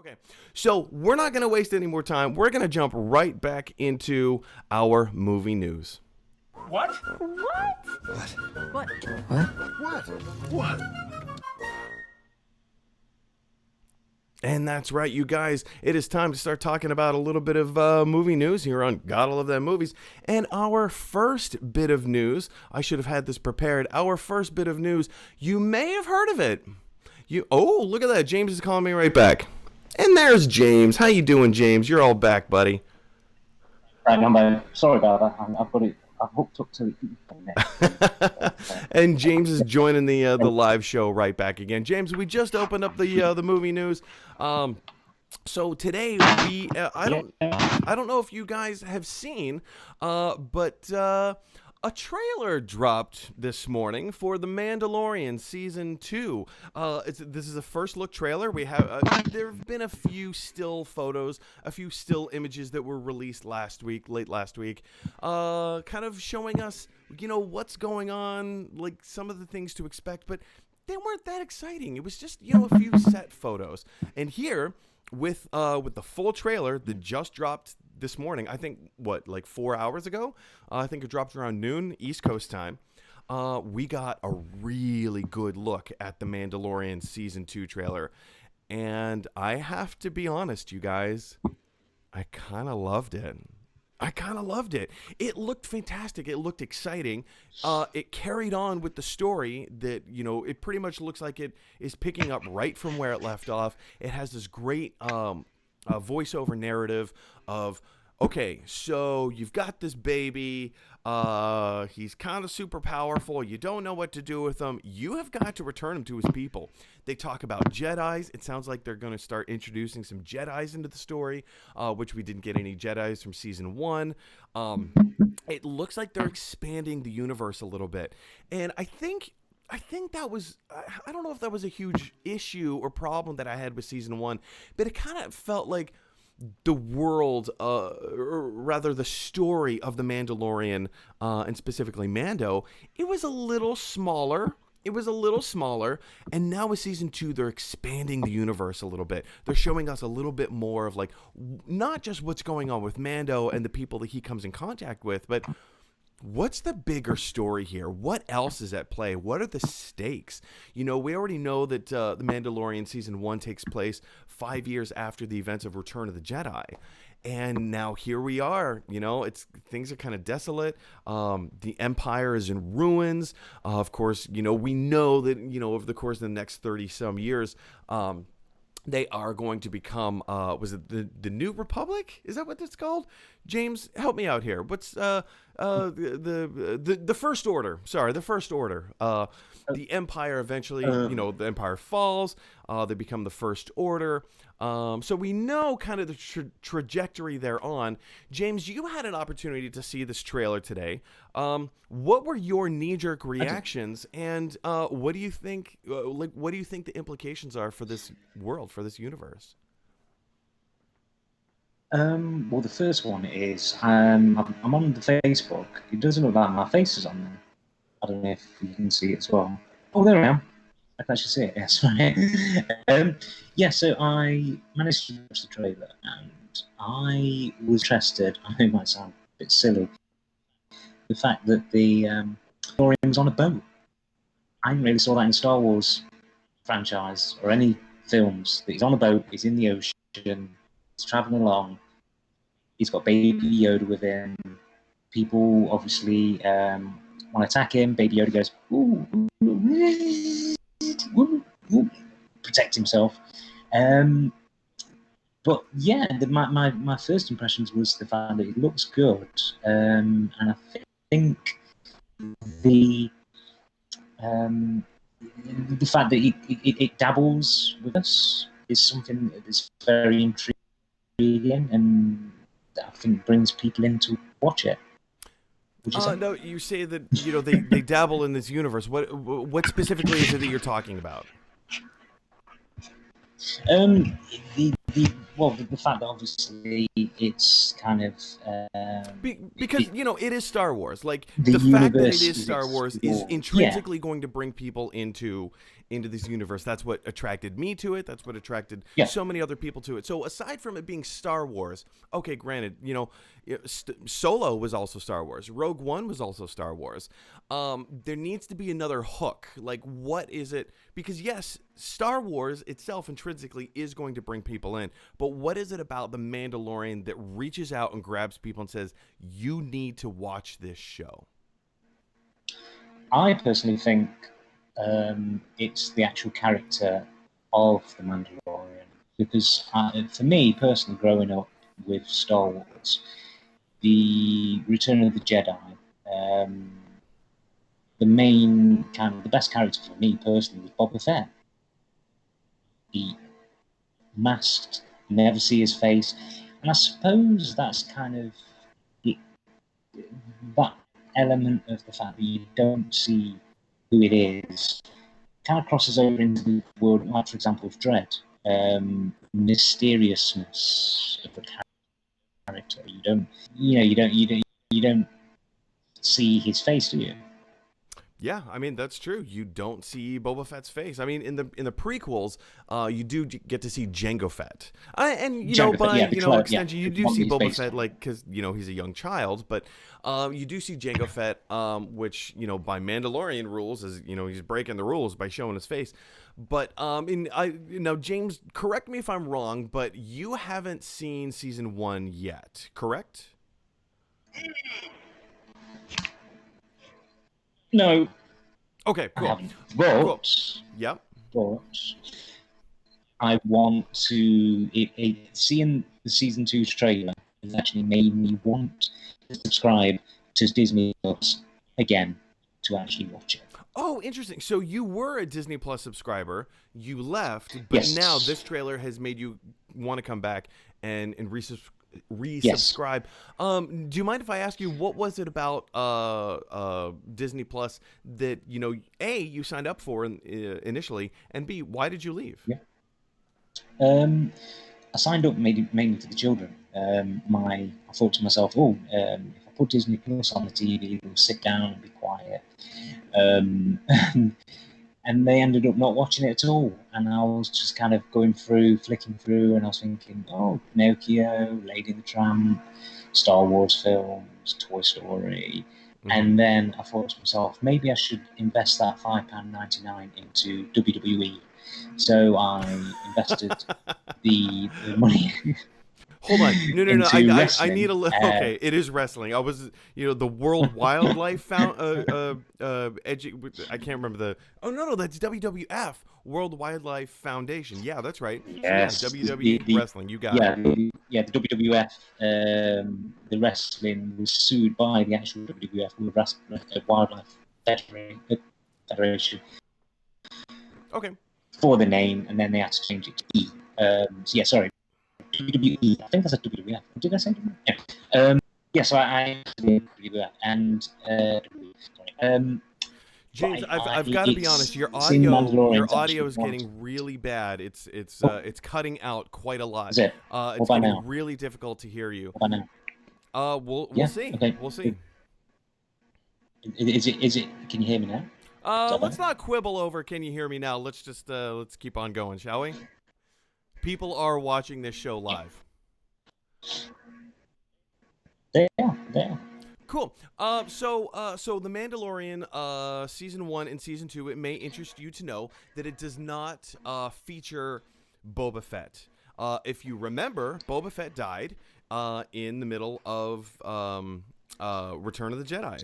Okay, so we're not going to waste any more time. We're going to jump right back into our movie news. What? What? What? And that's right, you guys. It is time to start talking about a little bit of movie news here on Gotta Love Them Movies. And our first bit of news, I should have had this prepared. Our first bit of news, you may have heard of it. Oh, look at that. James is calling me right back. And there's James. How you doing, James? You're all back, buddy. Right, I'm back. Sorry about that. I've got it. I've hooked up to it. And James is joining the live show right back again. James, we just opened up the movie news. So today I don't know if you guys have seen, but a trailer dropped this morning for The Mandalorian Season 2. This is a first look trailer. We have there have been a few still photos, a few still images that were released late last week, kind of showing us, what's going on, like some of the things to expect, but they weren't that exciting. It was just, a few set photos. And here, with the full trailer that just dropped this morning, I think, like 4 hours ago? I think it dropped around noon, East Coast time. We got a really good look at the Mandalorian Season 2 trailer. And I have to be honest, you guys, I kind of loved it. It looked fantastic. It looked exciting. It carried on with the story that, it pretty much looks like it is picking up right from where it left off. It has this great voiceover narrative of, okay, so you've got this baby. He's kind of super powerful. You don't know what to do with him. You have got to return him to his people. They talk about Jedis. It sounds like they're going to start introducing some Jedis into the story, which we didn't get any Jedis from season 1. It looks like they're expanding the universe a little bit. And I think that was, I don't know if that was a huge issue or problem that I had with season 1, but it kind of felt like the world, or rather the story of the Mandalorian, and specifically Mando, it was a little smaller. And now with season 2, they're expanding the universe a little bit. They're showing us a little bit more of, like, not just what's going on with Mando and the people that he comes in contact with, but what's the bigger story here? What else is at play? What are the stakes? We already know that The Mandalorian Season 1 takes place 5 years after the events of Return of the Jedi. And now here we are, things are kind of desolate. The Empire is in ruins. Of course, we know that, over the course of the next 30 some years, they are going to become, was it the New Republic? Is that what it's called? James, help me out here. What's the First Order? Sorry, the First Order. The Empire eventually, the Empire falls. They become the First Order. So we know kind of the trajectory they're on. James, you had an opportunity to see this trailer today. What were your knee-jerk reactions, and what do you think? What do you think the implications are for this world, for this universe? Well, the first one is I'm on the Facebook. It doesn't look like my face is on there. I don't know if you can see it as well. Oh, there I am. I can actually see it. Yes, right. So I managed to watch the trailer, and I was interested. I know it might sound a bit silly. The fact that the Mandalorian's on a boat. I didn't really saw that in Star Wars franchise or any films. That he's on a boat. He's in the ocean. He's traveling along. He's got Baby Yoda with him. People obviously want to attack him. Baby Yoda goes, ooh, protect himself. But yeah, my first impressions was the fact that it looks good, and I think the fact that it dabbles with us is something that is very intriguing, and I think brings people in to watch it. No, you say that they dabble in this universe. What specifically is it that you're talking about? The fact that obviously it's kind of because it is Star Wars. Like the fact that it is Star Wars is intrinsically going to bring people into into this universe. That's what attracted me to it. That's what attracted so many other people to it. So aside from it being Star Wars, okay, granted, Solo was also Star Wars. Rogue One was also Star Wars. There needs to be another hook. Like, what is it? Because yes, Star Wars itself intrinsically is going to bring people in, but what is it about The Mandalorian that reaches out and grabs people and says, you need to watch this show? I personally think it's the actual character of the Mandalorian, because for me personally, growing up with Star Wars, the Return of the Jedi, the best character for me personally was Boba Fett. He masked, never see his face, and I suppose that's kind of that element of the fact that you don't see who it is kind of crosses over into the world, like for example of Dredd, mysteriousness of the character. You don't see his face, do you? Yeah, I mean that's true. You don't see Boba Fett's face. I mean, in the prequels, you do get to see Jango Fett, and extension, you do see Boba Fett, like, because he's a young child, but you do see Jango Fett, which by Mandalorian rules is he's breaking the rules by showing his face. But now James, correct me if I'm wrong, but you haven't seen season 1 yet, correct? No. Okay, cool. But I want to. Seeing the season 2 trailer has actually made me want to subscribe to Disney Plus again to actually watch it. Oh, interesting. So you were a Disney Plus subscriber, you left, but now this trailer has made you want to come back and resubscribe. Do you mind if I ask you, what was it about Disney Plus that A, you signed up for initially, and B, why did you leave? I signed up mainly for the children. I thought to myself, if I put Disney Plus on the TV, they'll sit down and be quiet. And they ended up not watching it at all. And I was just kind of flicking through, and I was thinking, Pinocchio, Lady and the Tramp, Star Wars films, Toy Story. Mm-hmm. And then I thought to myself, maybe I should invest that £5.99 into WWE. So I invested the money. Hold on, no. I need a little. Okay, it is wrestling. I was, the World Wildlife I can't remember the. Oh no, that's WWF, World Wildlife Foundation. Yeah, that's right. Yes, WWE wrestling. You got it. Yeah, the WWF, the wrestling was sued by the actual WWF, World Wildlife Federation. Okay. For the name, and then they had to change it to E. Sorry. WWE. I think that's a WWF. Did I say WWF? Yeah. So I WWF and James, I've got to be honest. Your audio is getting really bad. It's cutting out quite a lot. Is it? It's getting really difficult to hear you. What about now? We'll see. Okay. We'll see. Is it? Can you hear me now? Let's not quibble over can you hear me now. Let's just let's keep on going, shall we? People are watching this show live. They are. Cool. So The Mandalorian, season 1 and season 2, it may interest you to know that it does not feature Boba Fett. If you remember, Boba Fett died in the middle of Return of the Jedi.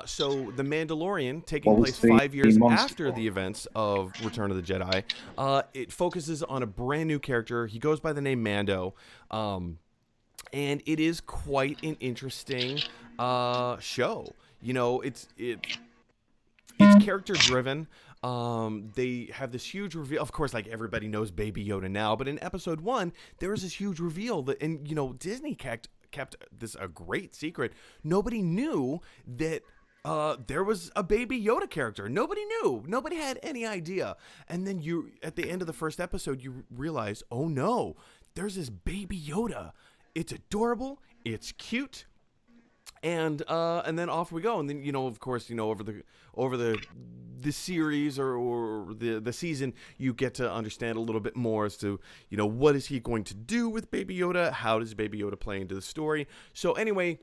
So The Mandalorian, taking place 5 years after the events of Return of the Jedi, it focuses on a brand new character. He goes by the name Mando, and it is quite an interesting show. It's character driven. They have this huge reveal. Of course, like everybody knows Baby Yoda now, but in episode 1, there was this huge reveal that, and Disney kept this a great secret. Nobody knew that there was a Baby Yoda character. Nobody knew. Nobody had any idea. And then at the end of the first episode, you realize, oh no, there's this Baby Yoda. It's adorable. It's cute. And then off we go. And then, of course, over the series or the season, you get to understand a little bit more as to, what is he going to do with Baby Yoda? How does Baby Yoda play into the story? So anyway,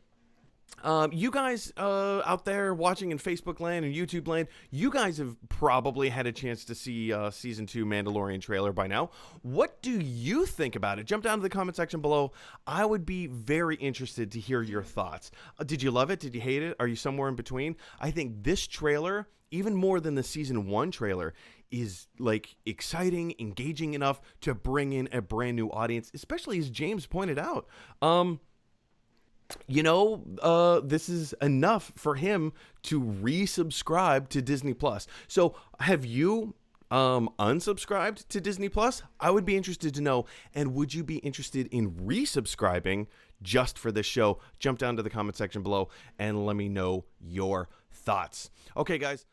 you guys out there watching in Facebook land and YouTube land, you guys have probably had a chance to see Season 2 Mandalorian trailer by now. What do you think about it? Jump down to the comment section below. I would be very interested to hear your thoughts. Did you love it? Did you hate it? Are you somewhere in between? I think this trailer, even more than the Season 1 trailer, is like exciting, engaging enough to bring in a brand new audience, especially as James pointed out. This is enough for him to resubscribe to Disney Plus. So have you unsubscribed to Disney Plus? I would be interested to know. And would you be interested in resubscribing just for this show? Jump down to the comment section below and let me know your thoughts. Okay, guys.